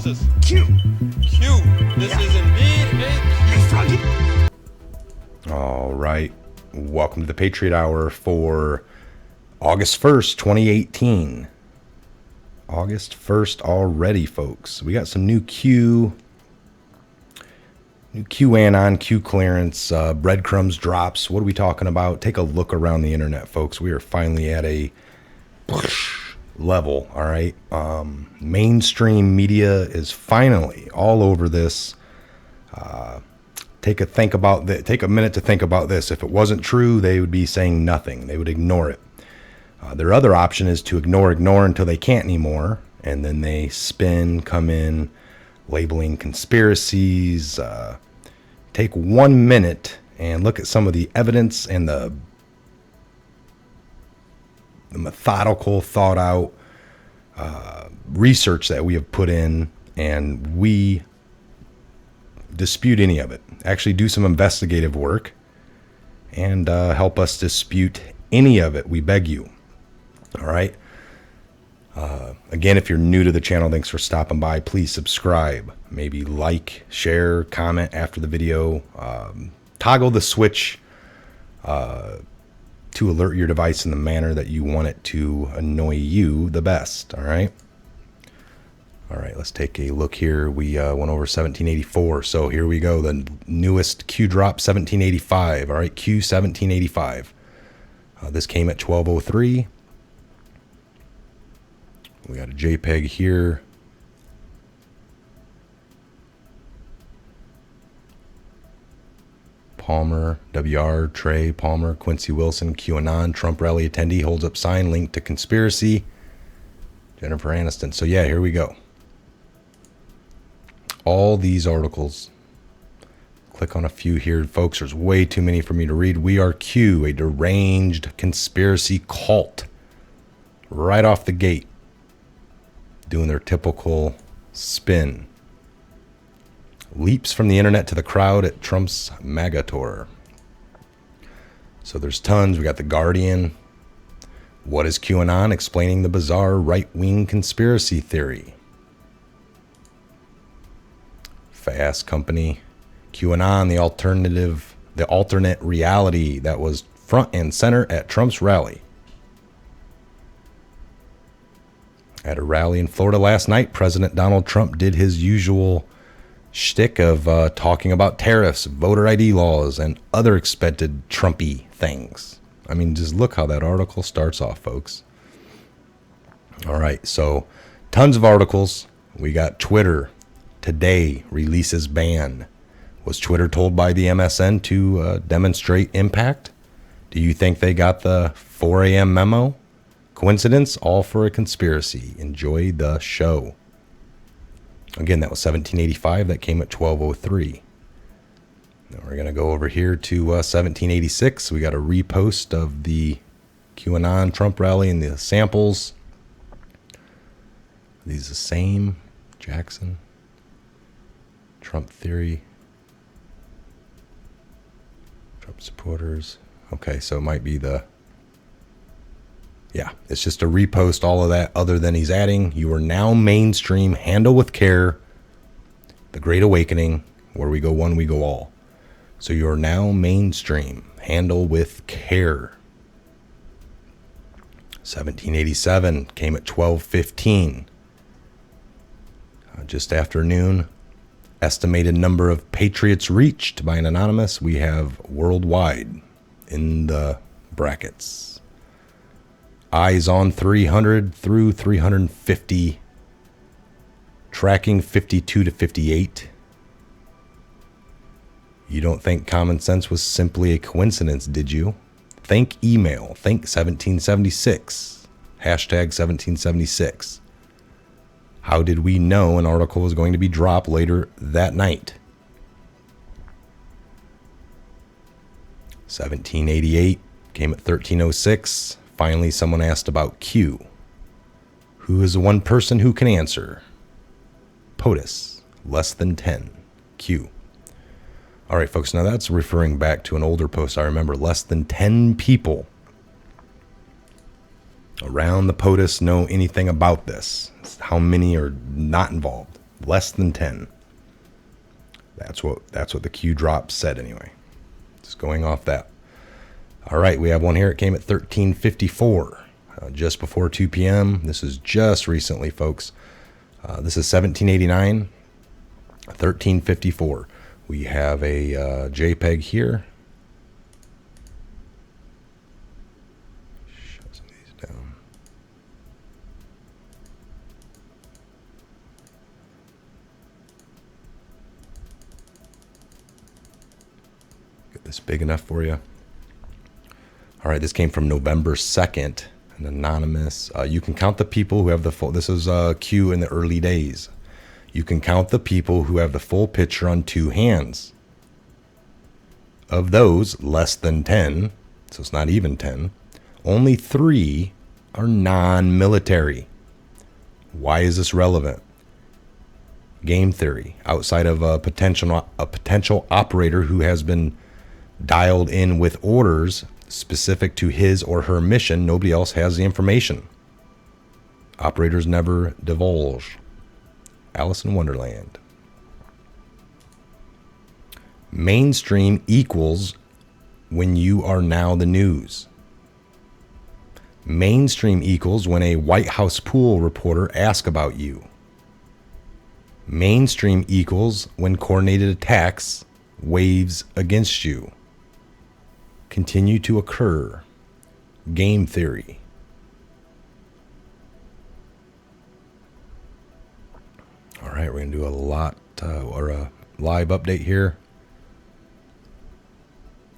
is this? Q. Q. This is indeed a Hey, Froggy. All right. Welcome to the Patriot Hour for August 1st, 2018. August 1st already, folks. We got some new QAnon, Q clearance, breadcrumbs drops. What are we talking about? Take a look around the internet, folks. We are finally at a level, all right? Mainstream media is finally all over this. Take a minute to think about this. If it wasn't true, they would be saying nothing. They would ignore it. Their other option is to ignore until they can't anymore, and then they come in, labeling conspiracies. Take 1 minute and look at some of the evidence and the methodical, thought out research that we have put in, and we dispute any of it. Actually do some investigative work and help us dispute any of it, we beg you. All right. Again, if you're new to the channel, thanks for stopping by. Please subscribe, maybe like, share, comment after the video. Toggle the switch to alert your device in the manner that you want it to annoy you the best. All right. All right, let's take a look here. We went over 1784. So here we go. The newest Q drop, 1785. All right, Q 1785. This came at 12:03. We got a JPEG here. Palmer, WR, Trey, Palmer, Quincy Wilson, QAnon, Trump rally attendee holds up sign linked to conspiracy. Jennifer Aniston. So yeah, here we go. All these articles. Click on a few here, folks. There's way too many for me to read. We are Q, a deranged conspiracy cult. Right off the gate. Doing their typical spin. Leaps from the internet to the crowd at Trump's MAGA tour. So there's tons. We got The Guardian. What is QAnon? Explaining the bizarre right-wing conspiracy theory. Fast Company. QAnon, the alternate reality that was front and center at Trump's rally. At a rally in Florida last night, President Donald Trump did his usual shtick of talking about tariffs, voter ID laws, and other expected Trumpy things. I mean, just look how that article starts off, folks. All right, so tons of articles. We got Twitter. Today releases ban. Was Twitter told by the MSN to demonstrate impact? Do you think they got the 4 a.m. memo? Coincidence? All for a conspiracy. Enjoy the show. Again, that was 1785. That came at 12:03. Now we're going to go over here to 1786. We got a repost of the QAnon Trump rally and the samples. Are these the same? Jackson. Trump theory. Trump supporters. Okay, so it might be yeah, it's just a repost, all of that, other than he's adding, you are now mainstream, handle with care, the Great Awakening, where we go one, we go all. So you are now mainstream, handle with care. 1787 came at 12:15. Just after noon. Estimated number of Patriots reached by an anonymous. We have worldwide in the brackets. Eyes on 300 through 350. Tracking 52 to 58. You don't think common sense was simply a coincidence, did you? Think email. Think 1776. Hashtag 1776. How did we know an article was going to be dropped later that night? 1788 came at 1306. Finally, someone asked about Q. Who is the one person who can answer? POTUS, less than 10. Q. All right, folks, now that's referring back to an older post. I remember less than 10 people around the POTUS know anything about this. How many are not involved? Less than 10. That's what the Q drop said anyway. Just going off that. All right, we have one here. It came at 13:54, just before 2 p.m. This is just recently, folks. This is 1789, 13:54. We have a JPEG here. Shut some of these down. Get this big enough for you. All right, this came from November 2nd, an anonymous. You can count the people who have the full. This is Q in the early days. You can count the people who have the full picture on 2 hands. Of those, less than 10, so it's not even 10, only 3 are non-military. Why is this relevant? Game theory. Outside of a potential operator who has been dialed in with orders specific to his or her mission, nobody else has the information. Operators never divulge. Alice in Wonderland. Mainstream equals when you are now the news. Mainstream equals when a White House pool reporter asks about you. Mainstream equals when coordinated attacks waves against you continue to occur. Game theory. All right, we're going to do a live update here.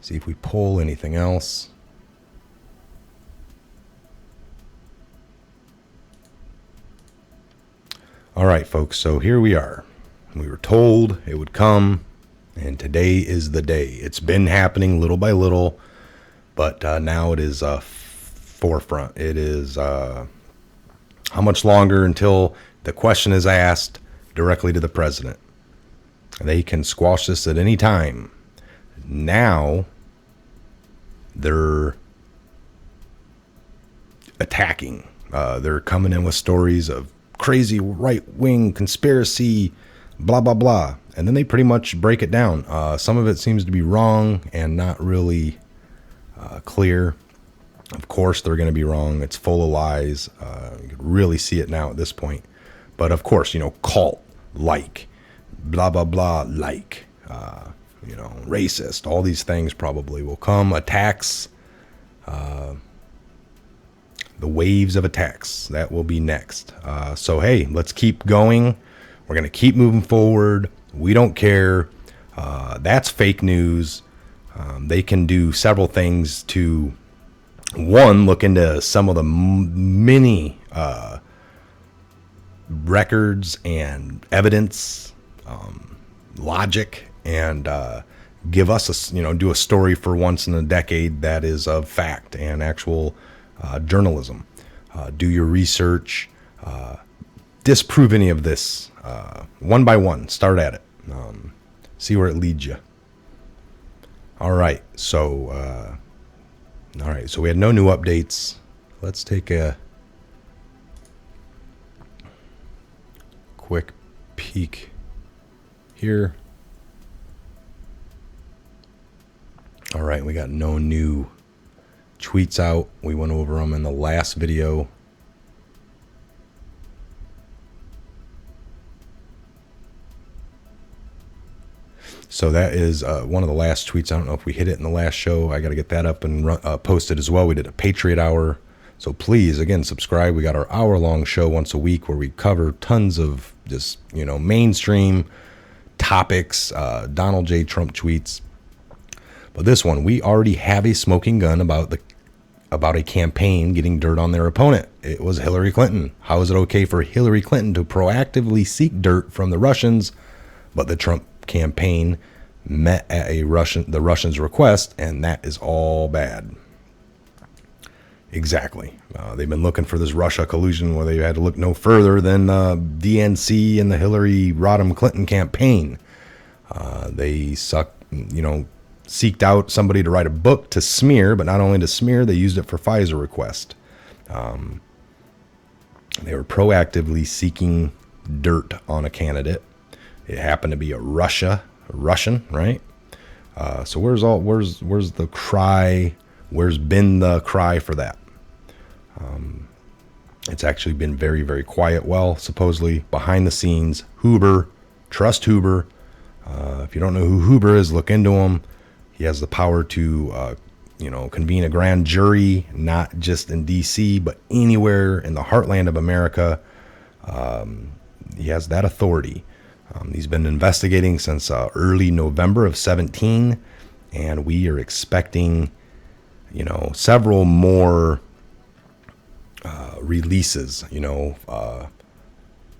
See if we pull anything else. All right, folks, so here we are. We were told it would come, and today is the day. It's been happening little by little, but now it is forefront. It is how much longer until the question is asked directly to the president. They can squash this at any time. Now they're attacking. They're coming in with stories of crazy right-wing conspiracy, blah, blah, blah. And then they pretty much break it down. Some of it seems to be wrong and not really clear. Of course, they're going to be wrong. It's full of lies. You can really see it now at this point. But of course, cult, like, blah, blah, blah, like, racist. All these things probably will come. Attacks. The waves of attacks. That will be next. So, hey, let's keep going. We're going to keep moving forward. We don't care. That's fake news. They can do several things to, one, look into some of the many records and evidence, logic, and give us do a story for once in a decade that is of fact and actual journalism. Do your research. Disprove any of this one by one. Start at it. See where it leads you. All right. So we had no new updates. Let's take a quick peek here. All right. We got no new tweets out. We went over them in the last video. So that is one of the last tweets. I don't know if we hit it in the last show. I got to get that up and posted as well. We did a Patriot Hour. So please, again, subscribe. We got our hour-long show once a week where we cover tons of just, mainstream topics, Donald J. Trump tweets. But this one, we already have a smoking gun about a campaign getting dirt on their opponent. It was Hillary Clinton. How is it okay for Hillary Clinton to proactively seek dirt from the Russians, but the Trump campaign met at the Russians' request, and that is all bad? Exactly. They've been looking for this Russia collusion where they had to look no further than DNC and the Hillary Rodham Clinton campaign. They seeked out somebody to write a book to smear, but not only to smear, they used it for FISA request. They were proactively seeking dirt on a candidate. It happened to be a Russian, right? So where's the cry? Where's been the cry for that? It's actually been very, very quiet. Well, supposedly behind the scenes, Huber, trust Huber. If you don't know who Huber is, look into him. He has the power to, convene a grand jury, not just in D.C., but anywhere in the heartland of America. He has that authority. He's been investigating since early November of 17, and we are expecting, several more releases,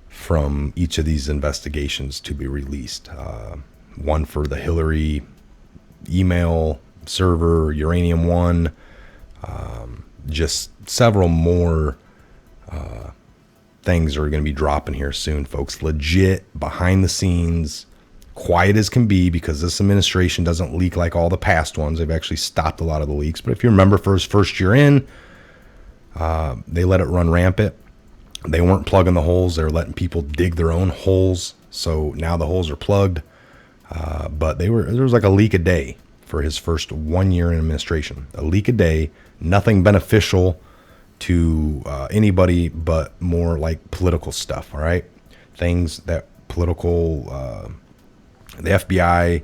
from each of these investigations to be released. One for the Hillary email server, Uranium One, just several more things are going to be dropping here soon, folks. Legit, behind the scenes, quiet as can be, because this administration doesn't leak like all the past ones. They've actually stopped a lot of the leaks. But if you remember, for his first year in, they let it run rampant. They weren't plugging the holes. They were letting people dig their own holes. So now the holes are plugged. But there was like a leak a day for his first 1 year in administration. A leak a day, nothing beneficial to anybody, but more like political stuff. All right, things that political, the FBI,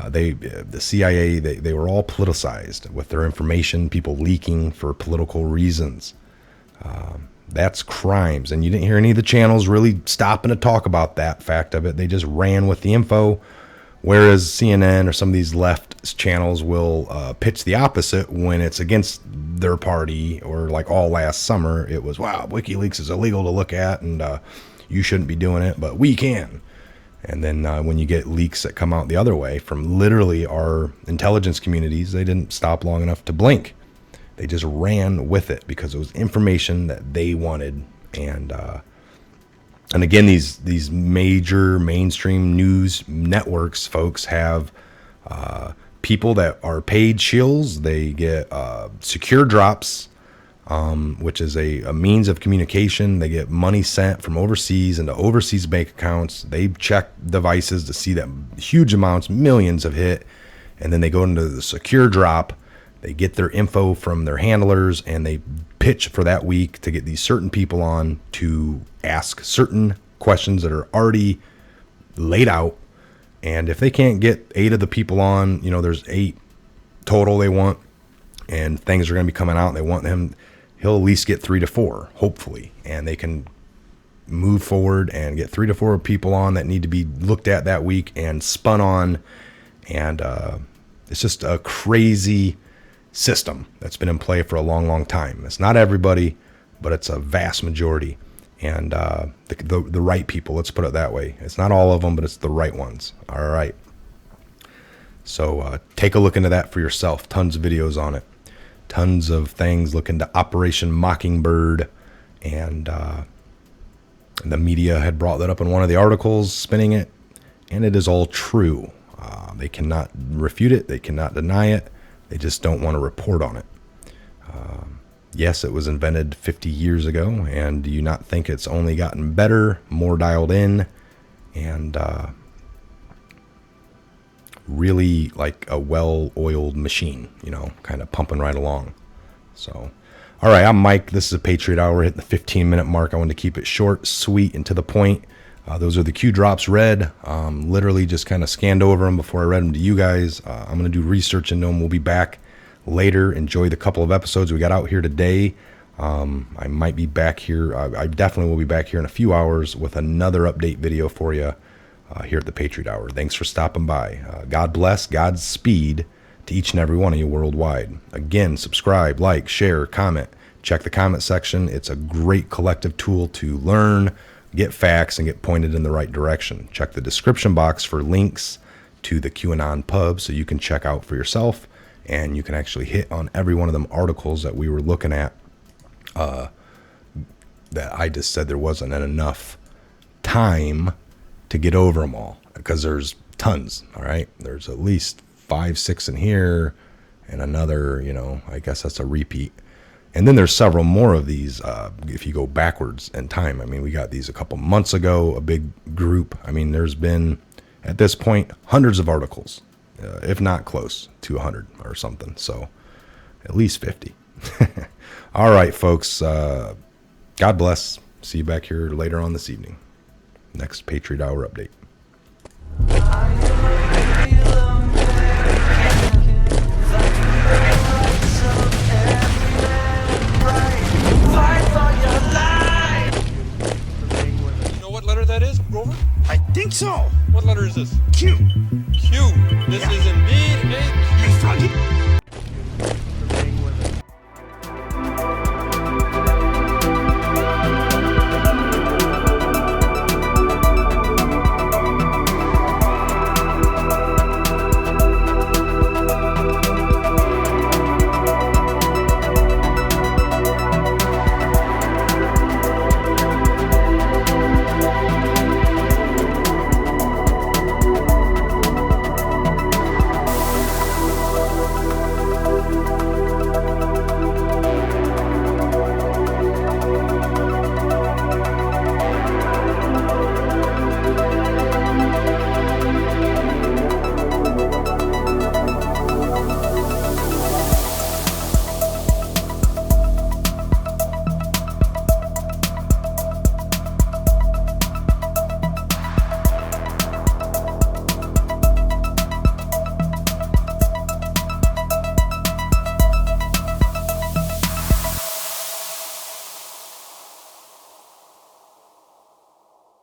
the CIA, they were all politicized with their information. People leaking for political reasons. That's crimes, and you didn't hear any of the channels really stopping to talk about that fact of it. They just ran with the info. Whereas CNN or some of these left channels will pitch the opposite when it's against their party, or like all last summer, it was, wow, WikiLeaks is illegal to look at and you shouldn't be doing it, but we can. And then when you get leaks that come out the other way from literally our intelligence communities, they didn't stop long enough to blink. They just ran with it because it was information that they wanted. And again, these major mainstream news networks, folks, have people that are paid shills. They get secure drops, which is a means of communication. They get money sent from overseas into overseas bank accounts. They check devices to see that huge amounts, millions have hit, and then they go into the secure drop. They get their info from their handlers, and they pitch for that week to get these certain people on to ask certain questions that are already laid out. And if they can't get 8 of the people on, there's 8 total they want, and things are going to be coming out. They want him, he'll at least get 3 to 4, hopefully, and they can move forward and get 3 to 4 people on that need to be looked at that week and spun on. And it's just a crazy system that's been in play for a long, long time. It's not everybody, but it's a vast majority. And the right people, let's put it that way. It's not all of them, but it's the right ones. All right. So take a look into that for yourself. Tons of videos on it. Tons of things. Look into Operation Mockingbird. And the media had brought that up in one of the articles, spinning it. And it is all true. They cannot refute it. They cannot deny it. They just don't want to report on it. Yes, it was invented 50 years ago, and do you not think it's only gotten better, more dialed in, and really like a well-oiled machine, kind of pumping right along. So, all right, I'm Mike. This is a Patriot Hour. Hitting the 15-minute mark. I wanted to keep it short, sweet, and to the point. Those are the Q drops read. Literally just kind of scanned over them before I read them to you guys. I'm going to do research into them. We'll be back later. Enjoy the couple of episodes we got out here today. I might be back here. I definitely will be back here in a few hours with another update video for you here at the Patriot Hour. Thanks for stopping by. God bless, Godspeed to each and every one of you worldwide. Again, subscribe, like, share, comment. Check the comment section. It's a great collective tool to learn, get facts, and get pointed in the right direction. Check the description box for links to the QAnon pub so you can check out for yourself, and you can actually hit on every one of them articles that we were looking at that I just said there wasn't enough time to get over them all, because there's tons. All right, there's at least 5, 6 in here, and another, I guess that's a repeat. And then there's several more of these if you go backwards in time. I mean, we got these a couple months ago, a big group. I mean, there's been, at this point, hundreds of articles, if not close to 100 or something. So at least 50. All right, folks. God bless. See you back here later on this evening. Next Patriot Hour update. You know what letter that is, Grover? I think so. What letter is this? Q. Q. This is indeed a Q. You found it?